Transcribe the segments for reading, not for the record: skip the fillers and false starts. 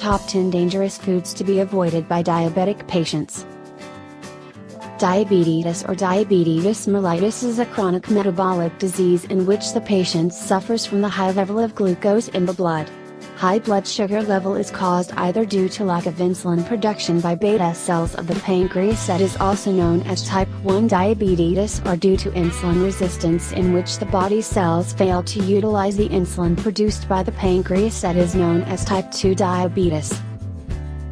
top 10 dangerous foods to be avoided by diabetic patients. Diabetes or diabetes mellitus is a chronic metabolic disease in which the patient suffers from the high level of glucose in the blood. High blood sugar level is caused either due to lack of insulin production by beta cells of the pancreas, that is also known as type 1 diabetes, or due to insulin resistance in which the body cells fail to utilize the insulin produced by the pancreas, that is known as type 2 diabetes.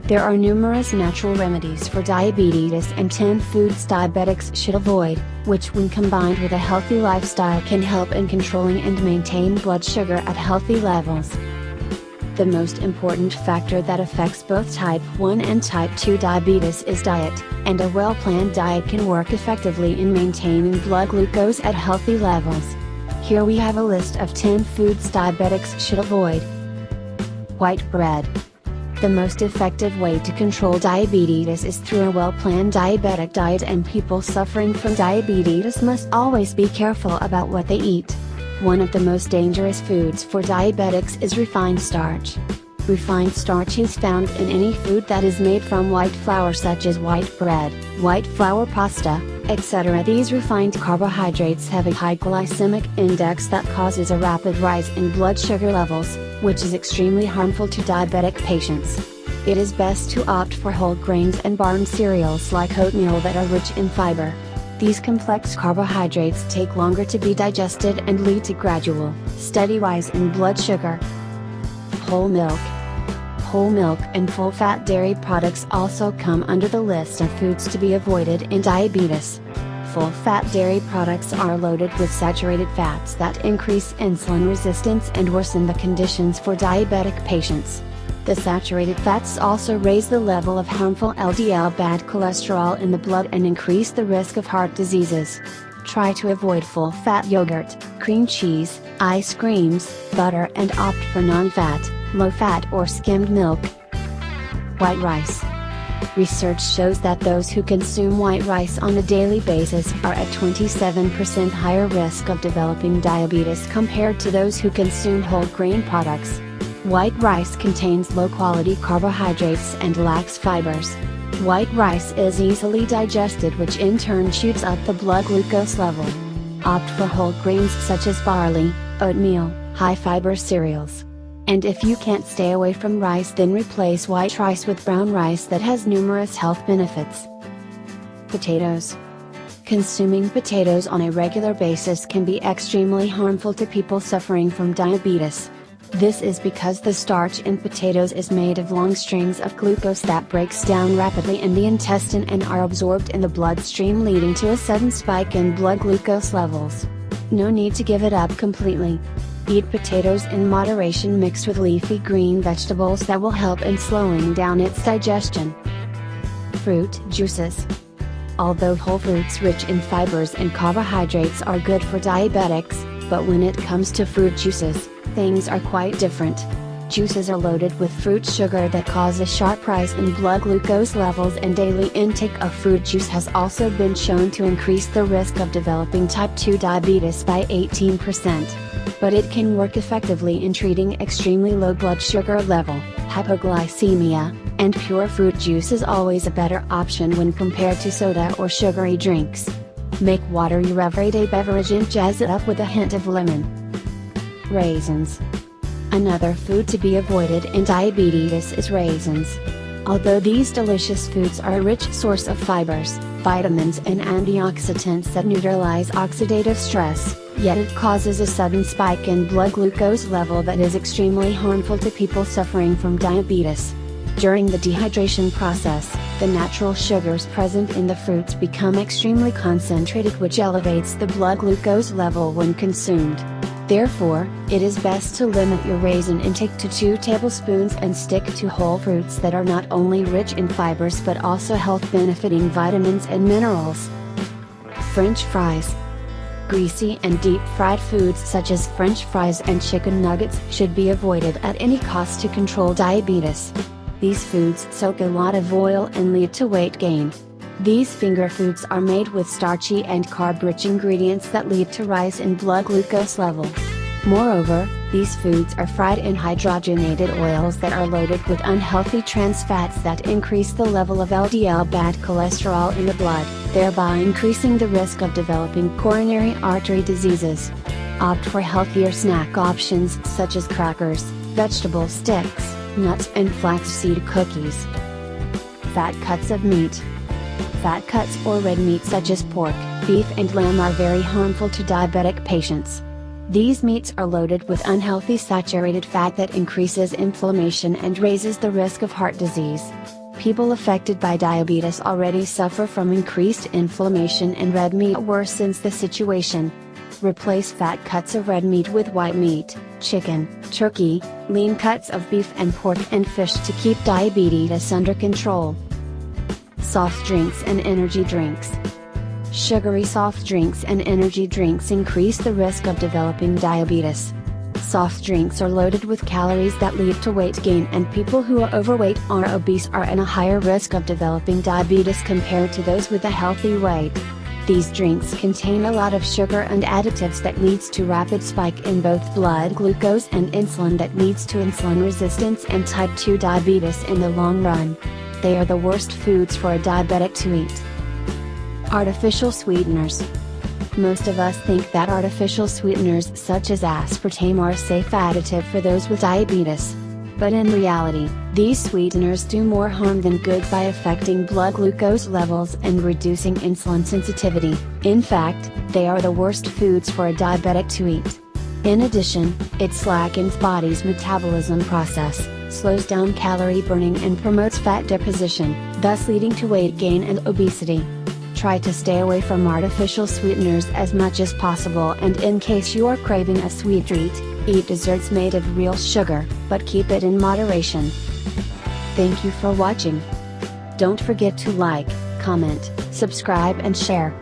There are numerous natural remedies for diabetes and 10 foods diabetics should avoid, which when combined with a healthy lifestyle can help in controlling and maintain blood sugar at healthy levels. The most important factor that affects both type 1 and type 2 diabetes is diet, and a well-planned diet can work effectively in maintaining blood glucose at healthy levels. Here we have a list of 10 foods diabetics should avoid. White bread. The most effective way to control diabetes is through a well-planned diabetic diet, and people suffering from diabetes must always be careful about what they eat. One of the most dangerous foods for diabetics is refined starch. Refined starch is found in any food that is made from white flour, such as white bread, white flour pasta, etc. These refined carbohydrates have a high glycemic index that causes a rapid rise in blood sugar levels, which is extremely harmful to diabetic patients. It is best to opt for whole grains and barn cereals like oatmeal that are rich in fiber. These complex carbohydrates take longer to be digested and lead to gradual, steady rise in blood sugar. Whole milk. Whole milk and full-fat dairy products also come under the list of foods to be avoided in diabetes. Full-fat dairy products are loaded with saturated fats that increase insulin resistance and worsen the conditions for diabetic patients. The saturated fats also raise the level of harmful LDL bad cholesterol in the blood and increase the risk of heart diseases. Try to avoid full-fat yogurt, cream cheese, ice creams, butter, and opt for non-fat, low-fat or skimmed milk. White rice. Research shows that those who consume white rice on a daily basis are at 27% higher risk of developing diabetes compared to those who consume whole grain products. White rice contains low-quality carbohydrates and lacks fibers. White rice is easily digested, which in turn shoots up the blood glucose level. Opt for whole grains such as barley, oatmeal, high-fiber cereals. And if you can't stay away from rice, then replace white rice with brown rice that has numerous health benefits. Potatoes. Consuming potatoes on a regular basis can be extremely harmful to people suffering from diabetes. This is because the starch in potatoes is made of long strings of glucose that breaks down rapidly in the intestine and are absorbed in the bloodstream, leading to a sudden spike in blood glucose levels. No need to give it up completely. Eat potatoes in moderation mixed with leafy green vegetables that will help in slowing down its digestion. Fruit juices. Although whole fruits rich in fibers and carbohydrates are good for diabetics, but when it comes to fruit juices, things are quite different. Juices are loaded with fruit sugar that cause a sharp rise in blood glucose levels, and daily intake of fruit juice has also been shown to increase the risk of developing type 2 diabetes by 18%. But it can work effectively in treating extremely low blood sugar level, hypoglycemia, and pure fruit juice is always a better option when compared to soda or sugary drinks. Make water your everyday beverage and jazz it up with a hint of lemon. Raisins. Another food to be avoided in diabetes is raisins. Although these delicious foods are a rich source of fibers, vitamins and antioxidants that neutralize oxidative stress, yet it causes a sudden spike in blood glucose level that is extremely harmful to people suffering from diabetes. During the dehydration process, the natural sugars present in the fruits become extremely concentrated, which elevates the blood glucose level when consumed. Therefore, it is best to limit your raisin intake to 2 tablespoons and stick to whole fruits that are not only rich in fibers but also health-benefiting vitamins and minerals. French fries. Greasy and deep-fried foods such as French fries and chicken nuggets should be avoided at any cost to control diabetes. These foods soak a lot of oil and lead to weight gain. These finger foods are made with starchy and carb-rich ingredients that lead to rise in blood glucose level. Moreover, these foods are fried in hydrogenated oils that are loaded with unhealthy trans fats that increase the level of LDL bad cholesterol in the blood, thereby increasing the risk of developing coronary artery diseases. Opt for healthier snack options such as crackers, vegetable sticks, nuts and flaxseed cookies. Fat cuts of meat. Fat cuts or red meat such as pork, beef and lamb are very harmful to diabetic patients. These meats are loaded with unhealthy saturated fat that increases inflammation and raises the risk of heart disease. People affected by diabetes already suffer from increased inflammation, and red meat worsens the situation. Replace fat cuts of red meat with white meat, chicken, turkey, lean cuts of beef and pork and fish to keep diabetes under control. Soft drinks and energy drinks. Sugary soft drinks and energy drinks increase the risk of developing diabetes. Soft drinks are loaded with calories that lead to weight gain, and people who are overweight or obese are in a higher risk of developing diabetes compared to those with a healthy weight. These drinks contain a lot of sugar and additives that leads to rapid spike in both blood glucose and insulin that leads to insulin resistance and type 2 diabetes in the long run. They are the worst foods for a diabetic to eat. Artificial sweeteners. Most of us think that artificial sweeteners such as aspartame are a safe additive for those with diabetes. But in reality, these sweeteners do more harm than good by affecting blood glucose levels and reducing insulin sensitivity. In fact, they are the worst foods for a diabetic to eat. In addition, it slackens body's metabolism process, slows down calorie burning and promotes fat deposition, thus leading to weight gain and obesity. Try to stay away from artificial sweeteners as much as possible, and in case you are craving a sweet treat, eat desserts made of real sugar, but keep it in moderation. Thank you for watching. Don't forget to like, comment, subscribe and share.